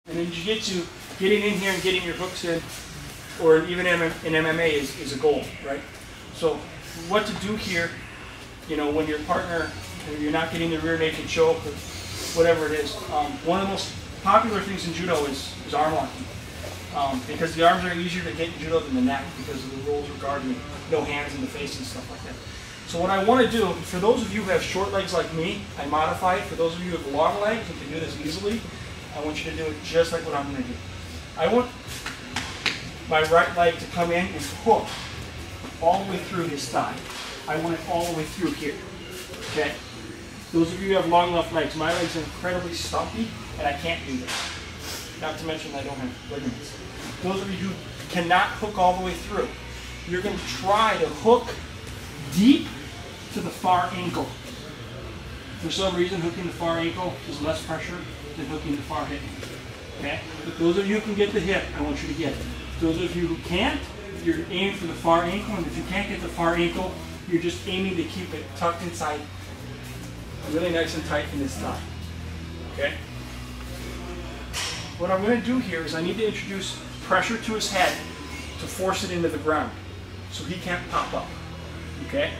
And in Jiu-Jitsu, getting in here and getting your hooks in, or even in MMA is a goal, right? So what to do here, you know, when your partner, you're not getting the rear naked choke or whatever it is. One of the most popular things in Judo is arm locking. Because the arms are easier to get in Judo than the neck because of the rules regarding no hands in the face and stuff like that. So what I want to do, for those of you who have short legs like me, I modify it. For those of you who have long legs and can do this easily, I want you to do it just like what I'm going to do. I want my right leg to come in and hook all the way through his thigh. I want it all the way through here. Okay? Those of you who have long left legs, my legs are incredibly stumpy and I can't do this. Not to mention I don't have ligaments. Those of you who cannot hook all the way through, you're going to try to hook deep to the far ankle. For some reason, hooking the far ankle is less pressure than hooking the far hip. Okay? But those of you who can get the hip, I want you to get it. Those of you who can't, you're aiming for the far ankle, and if you can't get the far ankle, you're just aiming to keep it tucked inside, really nice and tight in his thigh. Okay? What I'm going to do here is I need to introduce pressure to his head to force it into the ground so he can't pop up. Okay?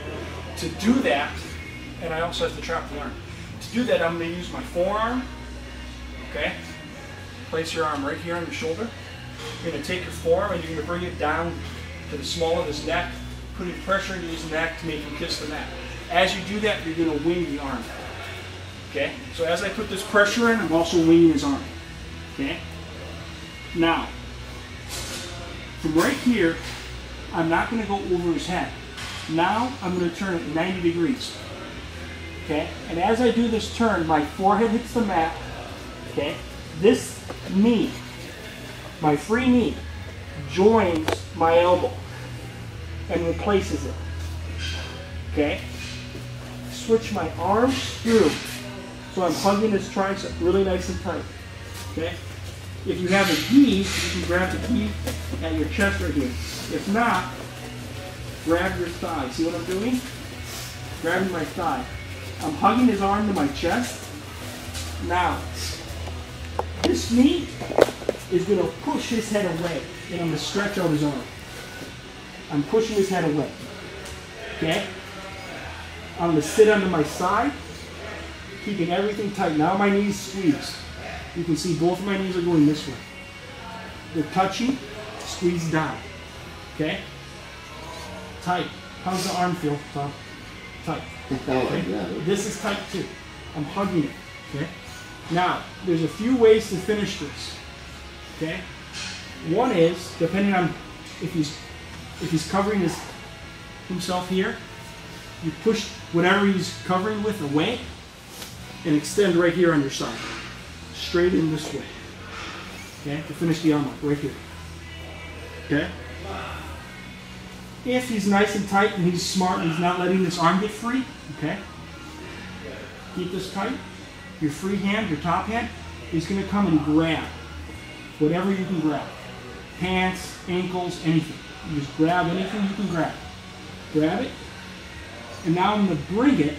To do that, and I also have to trap the arm. To do that, I'm going to use my forearm. Okay? Place your arm right here on your shoulder. You're going to take your forearm and you're going to bring it down to the small of his neck, putting pressure into his neck to make him kiss the mat. As you do that, you're going to wing the arm. Okay? So as I put this pressure in, I'm also winging his arm. Okay? Now, from right here, I'm not going to go over his head. Now, I'm going to turn it 90 degrees. Okay? And as I do this turn, my forehead hits the mat. Okay? This knee, my free knee, joins my elbow and replaces it. Okay? Switch my arms through. So I'm hugging his tricep really nice and tight. Okay? If you have a gi, you can grab the gi at your chest right here. If not, grab your thigh. See what I'm doing? Grabbing my thigh. I'm hugging his arm to my chest. Now, this knee is going to push his head away, and I'm going to stretch out his arm. I'm pushing his head away. Okay? I'm going to sit under my side, keeping everything tight. Now my knees squeeze. You can see both of my knees are going this way. They're touching, squeeze down. Okay? Tight. How's the arm feel, Tom? Tight. Okay? This is tight too. I'm hugging it. Okay? Now, there's a few ways to finish this. Okay? One is, depending on if he's covering himself here, you push whatever he's covering with away and extend right here on your side. Straight in this way. Okay? To finish the arm up, right here. Okay? If he's nice and tight and he's smart and he's not letting this arm get free, okay? Keep this tight. Your free hand, your top hand, is going to come and grab whatever you can grab. Pants, ankles, anything. You just grab anything you can grab. Grab it. And now I'm going to bring it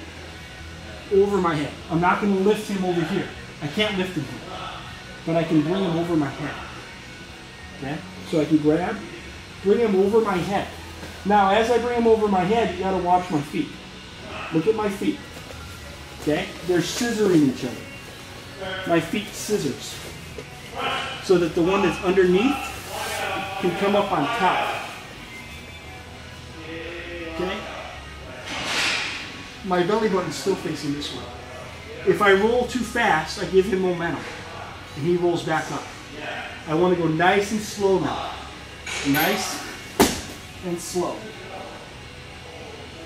over my head. I'm not going to lift him over here. I can't lift him here. But I can bring him over my head. Okay? So I can grab, bring him over my head. Now, as I bring him over my head, you got to watch my feet. Look at my feet. Okay? They're scissoring each other. My feet scissors. So that the one that's underneath can come up on top. Okay? My belly button's still facing this way. If I roll too fast, I give him momentum. And he rolls back up. I want to go nice and slow now. Nice and slow.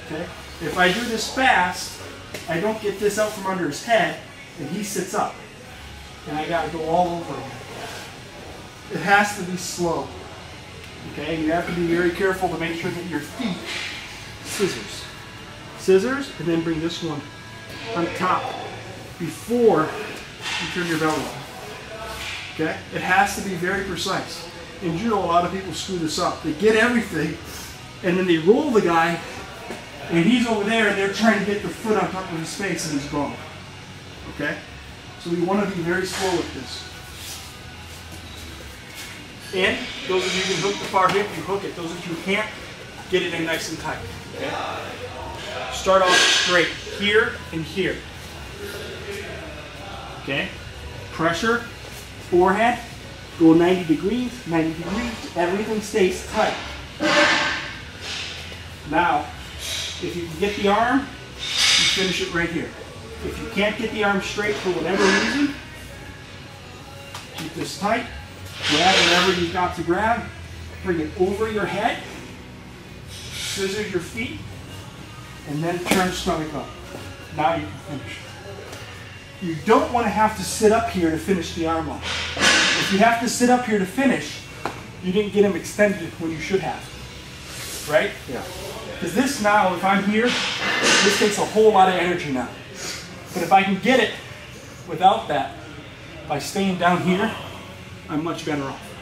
Okay? If I do this fast, I don't get this out from under his head, and he sits up. And I got to go all over him. It has to be slow. Okay? You have to be very careful to make sure that your feet scissors. Scissors, and then bring this one on top before you turn your belly up. Okay? It has to be very precise. In Judo, a lot of people screw this up. They get everything, and then they roll the guy, and he's over there, and they're trying to get the foot on top of his face, and he's gone. Okay? So we want to be very slow with this. in. Those of you who can hook the far hip, you hook it. Those of you who can't, get it in nice and tight. Okay? Start off straight, here and here. Okay? Pressure, forehead, go 90 degrees, everything stays tight. Now, if you can get the arm, you finish it right here. If you can't get the arm straight for whatever reason, keep this tight, grab whatever you've got to grab, bring it over your head, scissor your feet, and then turn stomach up. Now you can finish. You don't want to have to sit up here to finish the arm lock. If you have to sit up here to finish, you didn't get them extended when you should have. Right? Yeah. Because this now, if I'm here, this takes a whole lot of energy now. But if I can get it without that, by staying down here, I'm much better off.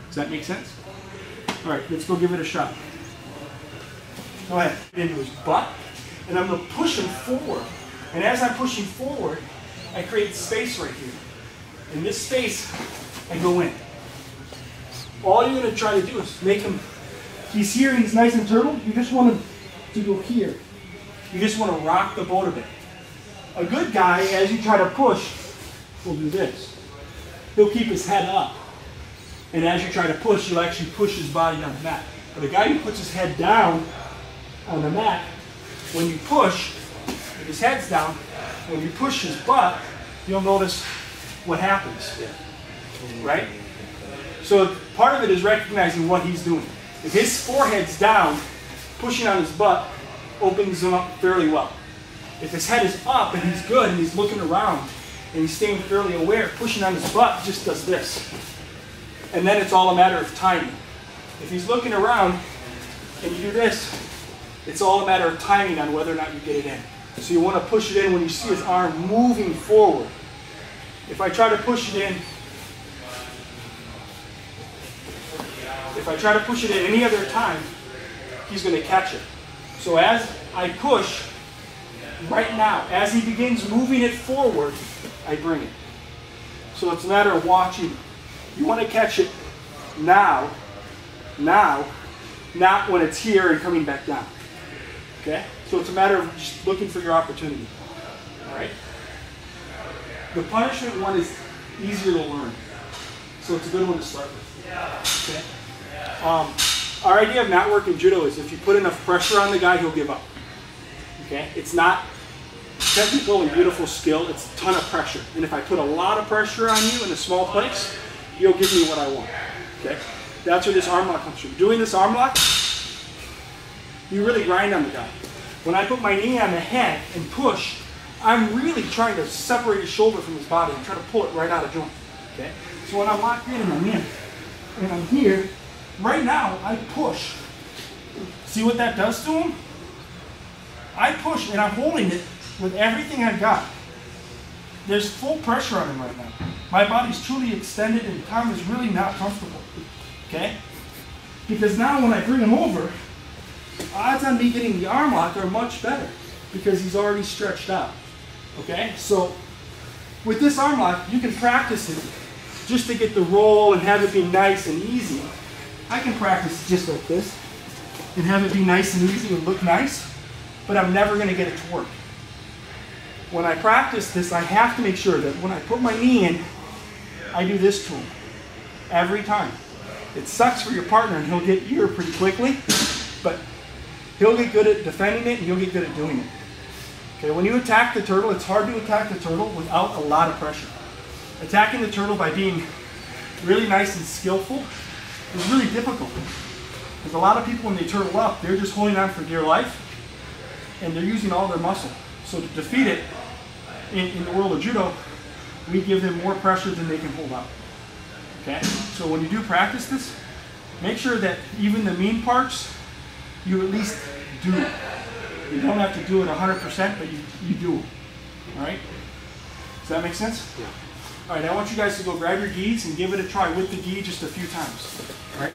Does that make sense? All right, let's go give it a shot. Go ahead. Into his butt, and I'm going to push him forward. And as I'm pushing forward, I create space right here. In this space, I go in. All you're going to try to do is make him, he's here and he's nice and turtle, you just want him to go here. You just want to rock the boat a bit. A good guy, as you try to push, will do this. He'll keep his head up. And as you try to push, you'll actually push his body on the mat. But a guy who puts his head down on the mat, when you push, if his head's down, when you push his butt, you'll notice what happens. Right? So part of it is recognizing what he's doing. If his forehead's down, pushing on his butt opens him up fairly well. If his head is up and he's good and he's looking around and he's staying fairly aware, pushing on his butt just does this. And then it's all a matter of timing. If he's looking around and you do this, it's all a matter of timing on whether or not you get it in. So you want to push it in when you see his arm moving forward. If I try to push it in, any other time, he's going to catch it. So as I push, right now, as he begins moving it forward, I bring it. So it's a matter of watching. You want to catch it now, not when it's here and coming back down. Okay? So it's a matter of just looking for your opportunity. All right? The punishment one is easier to learn. So it's a good one to start with. Okay? Our idea of mat work in judo is if you put enough pressure on the guy, he'll give up. Okay? It's not technical and beautiful skill, it's a ton of pressure. And if I put a lot of pressure on you in a small place, you'll give me what I want. Okay? That's where this arm lock comes from. Doing this arm lock, you really grind on the guy. When I put my knee on the head and push, I'm really trying to separate his shoulder from his body and try to pull it right out of joint. Okay? So when I'm locked in and I'm in, and I'm here, right now I push. See what that does to him? I push and I'm holding it with everything I've got. There's full pressure on him right now. My body's truly extended and Tom is really not comfortable. Okay? Because now when I bring him over, odds on me getting the arm lock are much better because he's already stretched out. Okay? So with this arm lock, you can practice it just to get the roll and have it be nice and easy. I can practice just like this and have it be nice and easy and look nice, but I'm never going to get it to work. When I practice this, I have to make sure that when I put my knee in, I do this to him every time. It sucks for your partner and he'll get ear pretty quickly, but he'll get good at defending it and you'll get good at doing it. Okay, when you attack the turtle, it's hard to attack the turtle without a lot of pressure. Attacking the turtle by being really nice and skillful is really difficult. Because a lot of people when they turtle up, they're just holding on for dear life and they're using all their muscle. So to defeat it, in the world of judo, we give them more pressure than they can hold out. Okay? So when you do practice this, make sure that even the mean parts, you at least do it. You don't have to do it 100%, but you do it. Alright? Does that make sense? Yeah. Alright, I want you guys to go grab your gis and give it a try with the gi just a few times. Alright?